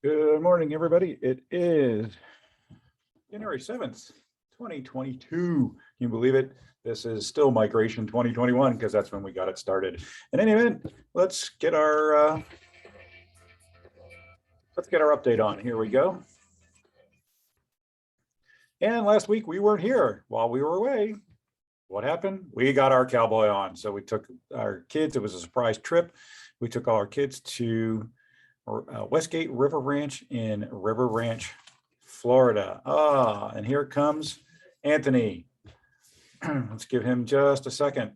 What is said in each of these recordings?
Good morning, everybody. It is January 7th, 2022. Can you believe it? This is still Migration 2021 because that's when we got it started. In any event, let's get our update on. Here we go. And last week we weren't here while we were away. What happened? We got our cowboy on. So we took our kids. It was a surprise trip. We took all our kids to Westgate River Ranch in River Ranch, Florida. And here comes Anthony. Let's give him just a second.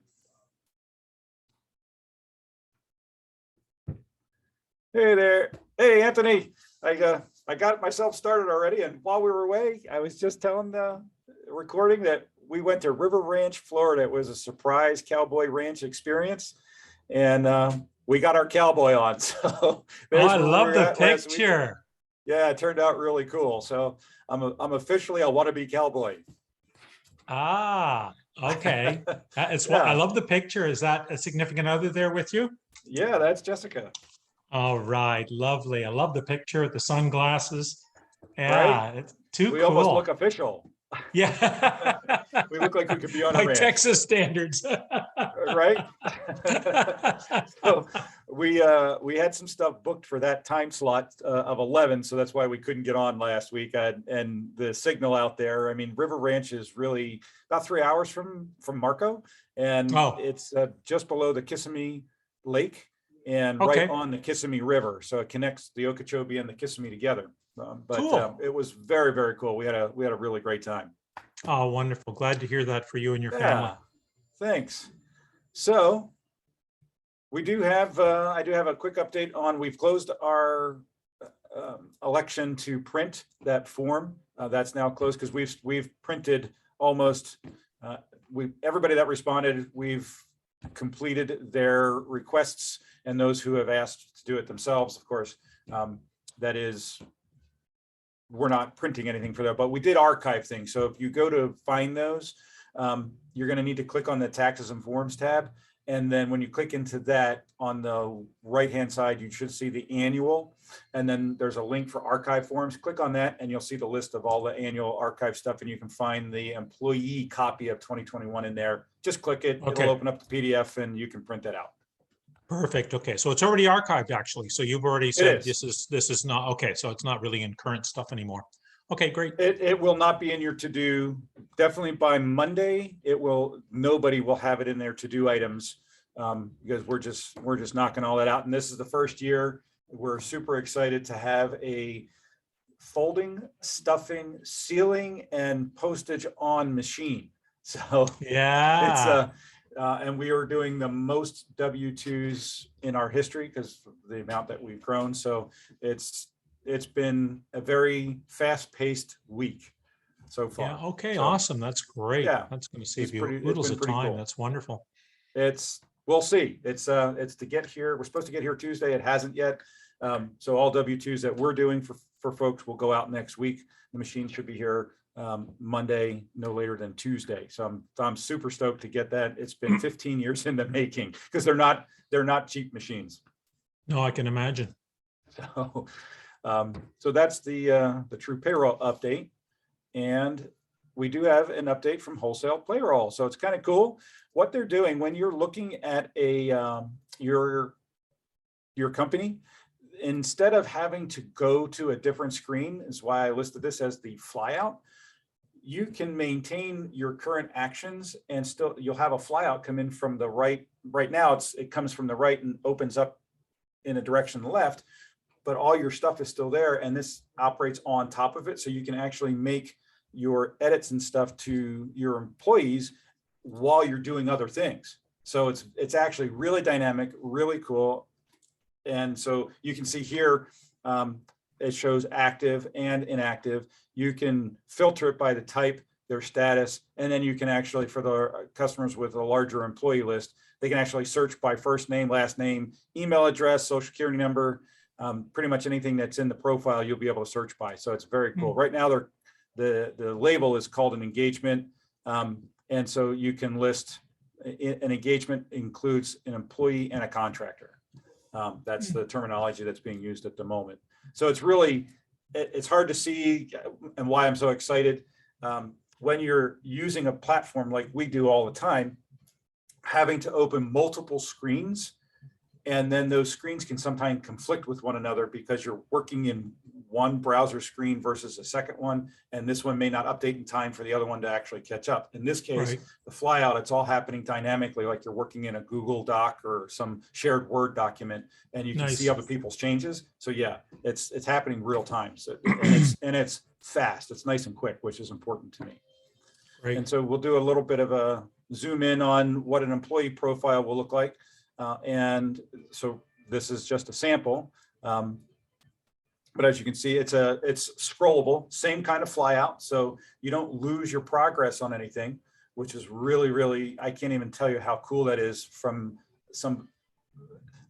Hey there. Hey, Anthony. I got myself started already. And while we were away, I was just telling the recording that we went to River Ranch, Florida. It was a surprise cowboy ranch experience. And we got our cowboy on. So I love the picture. Yeah, it turned out really cool. So I'm officially a wannabe cowboy. Okay. It's what I love the picture. Is that a significant other there with you? Yeah, that's Jessica. All right, lovely. I love the picture, the sunglasses. Yeah, right? It's too cool. We almost look official. Yeah. We look like we could be on a like ranch. Texas standards. Right? So we had some stuff booked for that time slot of 11, so that's why we couldn't get on last week. And the signal out there, I mean, River Ranch is really about 3 hours from Marco, and it's just below the Kissimmee Lake and right on the Kissimmee River. So it connects the Okeechobee and the Kissimmee together. But it was very, very cool. We had a really great time. Oh, wonderful. Glad to hear that for you and your family. Thanks. So we do have, I do have a quick update on, we've closed our election to print that form. That's now closed because we've printed almost, everybody that responded, we've completed their requests, and those who have asked to do it themselves, of course, that is, we're not printing anything for that, but we did archive things. So if you go to find those, you're going to need to click on the taxes and forms tab. And then when you click into that, on the right-hand side, you should see the annual. And then there's a link for archive forms. Click on that and you'll see the list of all the annual archive stuff. And you can find the employee copy of 2021 in there. Just click it. It'll open up the PDF and you can print that out. Perfect. Okay, so it's already archived, actually. So you've already said this is not okay. So it's not really in current stuff anymore. Okay, great. It will not be in your to-do. Definitely by Monday, nobody will have it in their to-do items because we're just knocking all that out. And this is the first year. We're super excited to have a folding, stuffing, sealing, and postage on machine. So yeah, it's and we are doing the most W-2s in our history because of the amount that we've grown. So it's been a very fast-paced week so far. Yeah, okay, awesome. That's great. Yeah, that's going to save you oodles of time. Cool. That's wonderful. We'll see. It's to get here. We're supposed to get here Tuesday. It hasn't yet. So all W-2s that we're doing for folks will go out next week. The machine should be here Monday, no later than Tuesday. So I'm super stoked to get that. It's been 15 years in the making because they're not cheap machines. No, I can imagine. So that's the True Payroll update, and we do have an update from Wholesale Payroll. So it's kind of cool what they're doing when you're looking at your company. Instead of having to go to a different screen, is why I listed this as the flyout. You can maintain your current actions and still you'll have a flyout come in from the right. Right now it comes from the right and opens up in a direction to the left, but all your stuff is still there and this operates on top of it. So you can actually make your edits and stuff to your employees while you're doing other things. So it's actually really dynamic, really cool. And so you can see here, it shows active and inactive. You can filter it by the type, their status, and then you can actually, for the customers with a larger employee list, they can actually search by first name, last name, email address, social security number, pretty much anything that's in the profile you'll be able to search by. So it's very cool. Right now, the label is called an engagement. And so you can list an engagement includes an employee and a contractor. That's the terminology that's being used at the moment. So it's really, it's hard to see, and why I'm so excited. When you're using a platform like we do all the time, having to open multiple screens, and then those screens can sometimes conflict with one another because you're working in one browser screen versus a second one, and this one may not update in time for the other one to actually catch up. In this case, Right. the flyout, it's all happening dynamically, like you're working in a Google Doc or some shared Word document, and you can Nice. see other people's changes. So yeah, it's happening real time. So, and it's fast. It's nice and quick, which is important to me. Great. And so we'll do a little bit of a zoom in on what an employee profile will look like. And so this is just a sample. But as you can see, it's scrollable, same kind of flyout. So you don't lose your progress on anything, which is really, really, I can't even tell you how cool that is from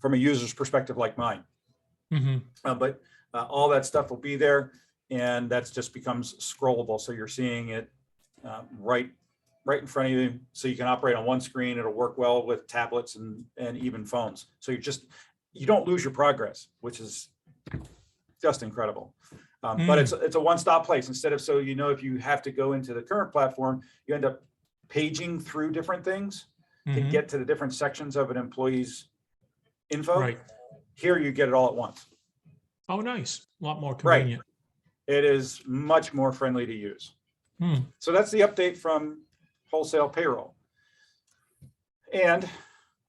a user's perspective like mine. But all that stuff will be there, and that's just becomes scrollable. So you're seeing it right in front of you, so you can operate on one screen. It'll work well with tablets and even phones. So you don't lose your progress, which is just incredible. But it's a one-stop place. Instead of, so if you have to go into the current platform, you end up paging through different things to get to the different sections of an employee's info. Right. Here you get it all at once. Oh, nice. A lot more convenient. Right. It is much more friendly to use. So that's the update from Wholesale Payroll. And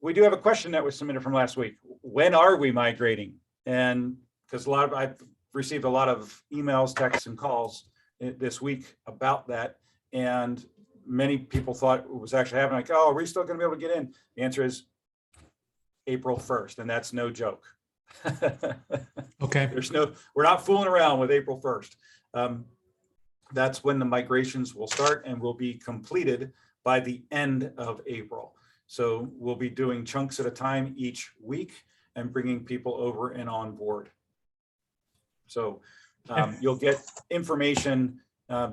we do have a question that was submitted from last week. When are we migrating? And because I've received a lot of emails, texts, and calls this week about that. And many people thought it was actually happening, like, oh, are we still going to be able to get in? The answer is April 1st, and that's no joke. Okay. We're not fooling around with April 1st. That's when the migrations will start and will be completed by the end of April. So we'll be doing chunks at a time each week and bringing people over and on board. So you'll get information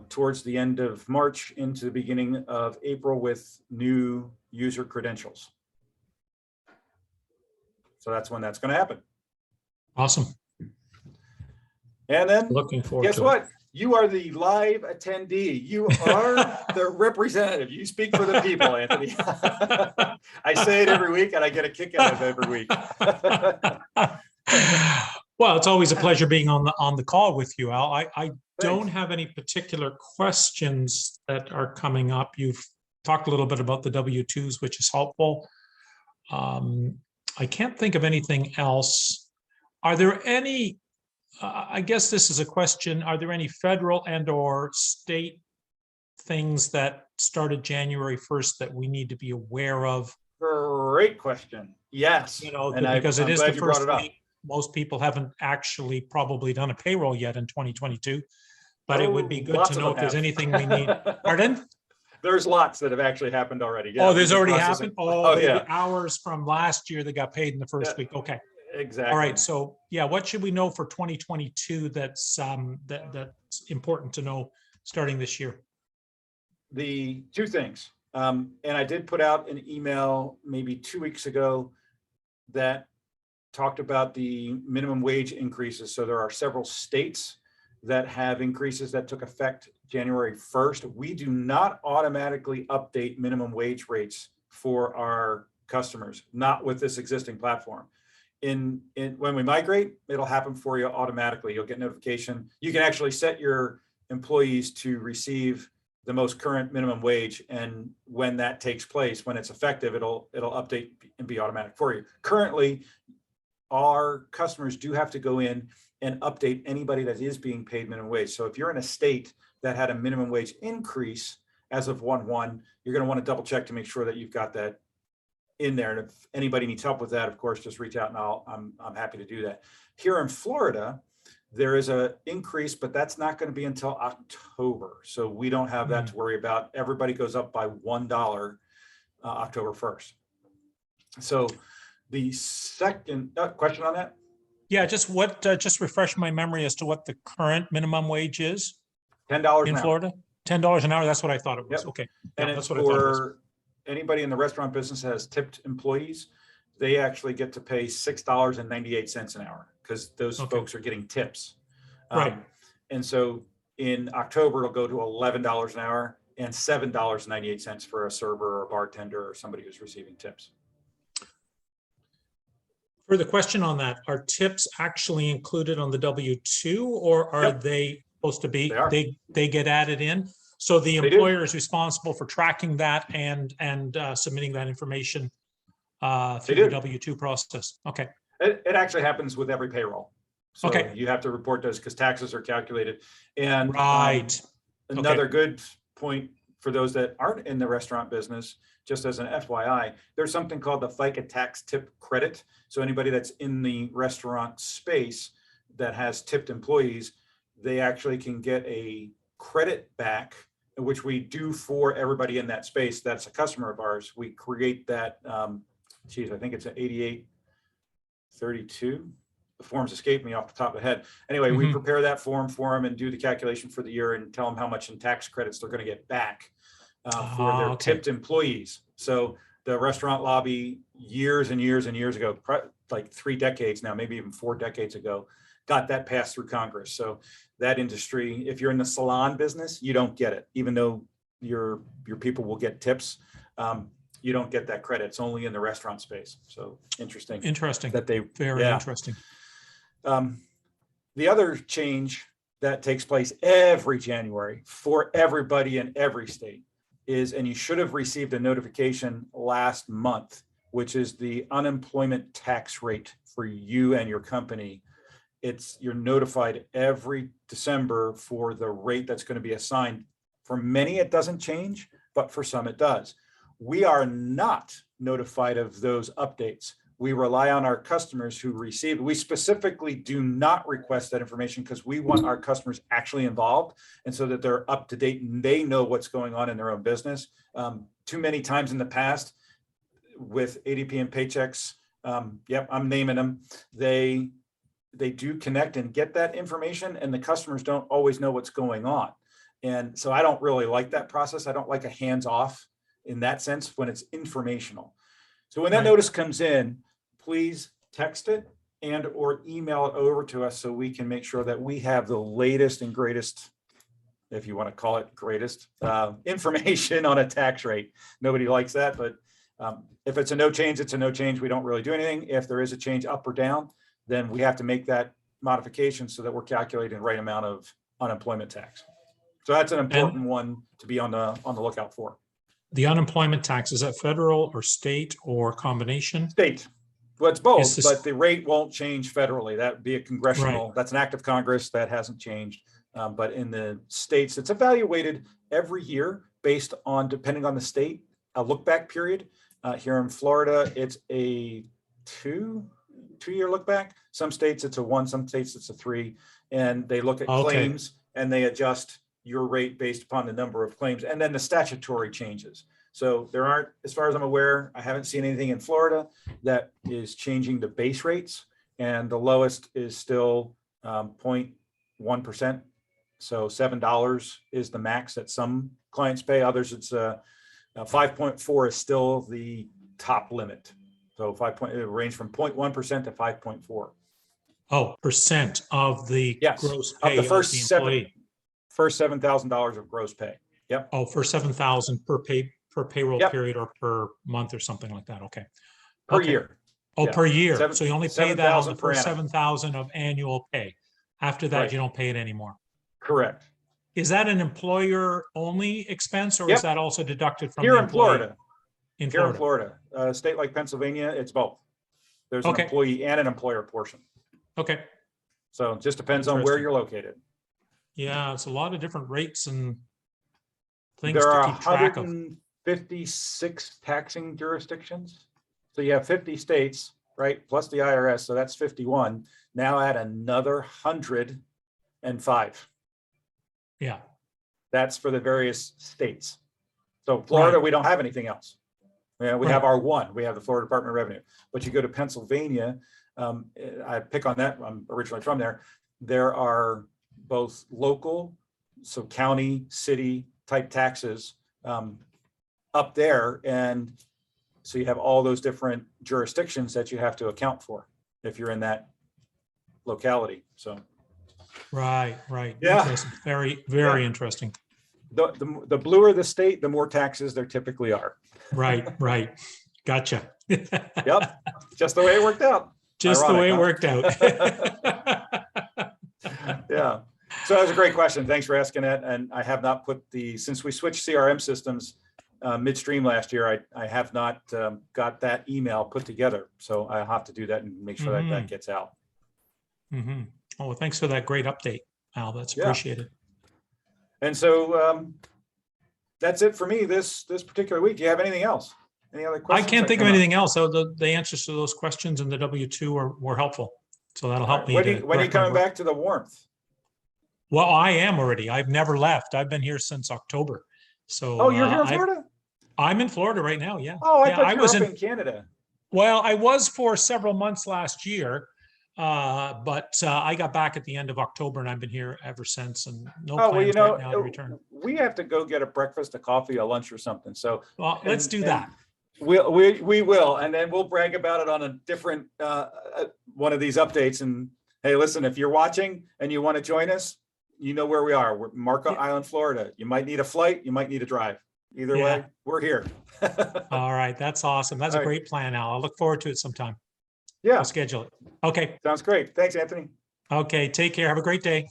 towards the end of March into the beginning of April with new user credentials. So that's when that's going to happen. Awesome. And then Looking forward guess to what? You are the live attendee. You are the representative. You speak for the people, Anthony. I say it every week and I get a kick out of it every week. Well, it's always a pleasure being on the call with you, Al. I don't have any particular questions that are coming up. You've talked a little bit about the W-2s, which is helpful. I can't think of anything else. Are there any, I guess this is a question, are there any federal and or state things that started January 1st that we need to be aware of? Great question. Yes. Because it is the first week. Most people haven't actually probably done a payroll yet in 2022, but it would be good to know if there's anything we need. Pardon? There's lots that have actually happened already. Yeah, there's already happened? Oh, yeah. The hours from last year that got paid in the first week. Okay. Exactly. All right. So yeah, what should we know for 2022 that's that's important to know starting this year? The two things. And I did put out an email maybe 2 weeks ago that talked about the minimum wage increases. So there are several states that have increases that took effect January 1st. We do not automatically update minimum wage rates for our customers, not with this existing platform. When we migrate, it'll happen for you automatically. You'll get notification. You can actually set your employees to receive the most current minimum wage, and when that takes place, when it's effective, it'll update and be automatic for you. Currently, our customers do have to go in and update anybody that is being paid minimum wage. So if you're in a state that had a minimum wage increase as of 1/1, you're going to want to double check to make sure that you've got that in there. And if anybody needs help with that, of course, just reach out and I'm happy to do that. Here in Florida, there is an increase, but that's not going to be until October. So we don't have that to worry about. Everybody goes up by $1 October 1st. So the second question on that? Yeah, just refresh my memory as to what the current minimum wage is. $10 in Florida. $10 an hour. That's what I thought it was. Yep. Okay. And Yeah, it's that's what I thought it was. for anybody in the restaurant business that has tipped employees. they actually get to pay $6.98 an hour because those Okay. folks are getting tips. Right. And so in October, it'll go to $11 an hour and $7.98 for a server or a bartender or somebody who's receiving tips. For the question on that, are tips actually included on the W-2 or are Yep. they supposed to be, They are. they get added in? So the They do. employer is responsible for tracking that and submitting that information through do. the W-2 process. Okay. It actually happens with every payroll. So Okay. you have to report those because taxes are calculated. And Right. another good point for those that aren't in the restaurant business, just as an FYI, there's something called the FICA tax tip credit. So anybody that's in the restaurant space that has tipped employees, they actually can get a credit back, which we do for everybody in that space. That's a customer of ours. We create that, I think it's an 8832. The forms escape me off the top of the head. Anyway, we prepare that form for them and do the calculation for the year and tell them how much in tax credits they're going to get back for their Okay. tipped employees. So the restaurant lobby years and years and years ago, like 3 decades now, maybe even 4 decades ago, got that passed through Congress. So that industry, if you're in the salon business, you don't get it, even though your people will get tips. You don't get that credit. It's only in the restaurant space. So interesting. Interesting. That they Very yeah. interesting. The other change that takes place every January for everybody in every state is, and you should have received a notification last month, which is the unemployment tax rate for you and your company. You're notified every December for the rate that's going to be assigned. For many, it doesn't change, but for some it does. We are not notified of those updates. We rely on our customers who receive. We specifically do not request that information because we want our customers actually involved and so that they're up to date and they know what's going on in their own business. Too many times in the past with ADP and Paychex, yep, I'm naming them. They do connect and get that information and the customers don't always know what's going on. And so I don't really like that process. I don't like a hands-off in that sense when it's informational. So when that Right. notice comes in, please text it and or email it over to us so we can make sure that we have the latest and greatest, if you want to call it greatest, information on a tax rate. Nobody likes that, but if it's a no change, it's a no change. We don't really do anything. If there is a change up or down, then we have to make that modification so that we're calculating the right amount of unemployment tax. So that's an important one to be on the lookout for. The unemployment tax, is that federal or state or combination? State. Well, it's both, Is this- but the rate won't change federally. That would be a congressional, that's an act of Congress that hasn't changed. But in the states, it's evaluated every year based on, depending on the state, a look back period. Here in Florida, it's a two-year look back. Some states it's a 1, some states it's a 3, and they look at claims and they adjust your rate based upon the number of claims, and then the statutory changes. So there aren't, as far as I'm aware, I haven't seen anything in Florida that is changing the base rates, and the lowest is still 0.1%. So $7 is the max that some clients pay. Others, it's 5.4 is still the top limit. So it range from 0.1% to 5.4. Oh, percent of the Yes, gross of pay the first employee. first $7,000 of gross pay. Yep. Oh, for 7,000 per payroll Yep. period or per month or something like that. Okay. Per Okay. year. Oh, Yeah. per year. Seven- So you only pay that on the 7,000 per first annum. 7,000 of annual pay. After that, Right. you don't pay it anymore. Correct. Is that an employer only expense or Yep. is that also deducted from Here the in employee? Florida, In here in Florida. Florida, a state like Pennsylvania, it's both. There's an Okay. employee and an employer portion. Okay. So it just depends on where Interesting. you're located. Yeah, it's a lot of different rates and things There to are keep track of. 156 taxing jurisdictions. So you have 50 states, right? Plus the IRS. So that's 51. Now add another 105. Yeah. That's for the various states. So Florida, Right. we don't have anything else. Yeah, we Right. have our one. We have the Florida Department of Revenue. But you go to Pennsylvania, I pick on that. I'm originally from there. There are both local, so county, city type taxes up there, and So you have all those different jurisdictions that you have to account for if you're in that locality. So Right, right. Yeah. Interesting. Very, very Yeah. interesting. the bluer the state, the more taxes there typically are. Right, right. Gotcha. Yep, just the way it worked out. Just the way it Ironic, worked out. Yeah. So that was a great question. Thanks for asking it. And I have not put since we switched CRM systems midstream last year, I have not got that email put together. So I have to do that and make sure that that gets out. Mm-hmm. Oh, well, thanks for that great update, Al. That's Yeah. appreciated. And so that's it for me this particular week. Do you have anything else? Any other I questions? can't that think of come up? anything else. So the answers to those questions in the W-2 were helpful. So that'll help me. When to are you direct my coming work. back to the warmth? Well, I am already. I've never left. I've been here since October. So Oh, you're here in I've- Florida? I'm in Florida right now. Yeah. Oh, I Yeah, thought I you were was up in. in Canada. Well, I was for several months last year, but I got back at the end of October, and I've been here ever since. And no Oh, well, plans right now to return. we have to go get a breakfast, a coffee, a lunch or something. So Well, let's do and that. we will, and then we'll brag about it on a different one of these updates. And hey, listen, if you're watching and you want to join us, you know where we are. We're Marco Island, Florida. You might need a flight, you might need a drive. Either Yeah. way, we're here. All right. That's awesome. That's All a right. great plan, Al. I'll look forward to it sometime. Yeah, We'll schedule it. Okay. sounds great. Thanks, Anthony. Okay. Take care. Have a great day.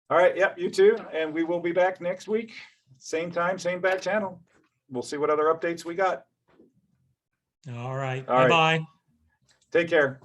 All right, yep, you too. And we will be back next week, same time, same bad channel. We'll see what other updates we got. All right. All right. Bye-bye. Take care.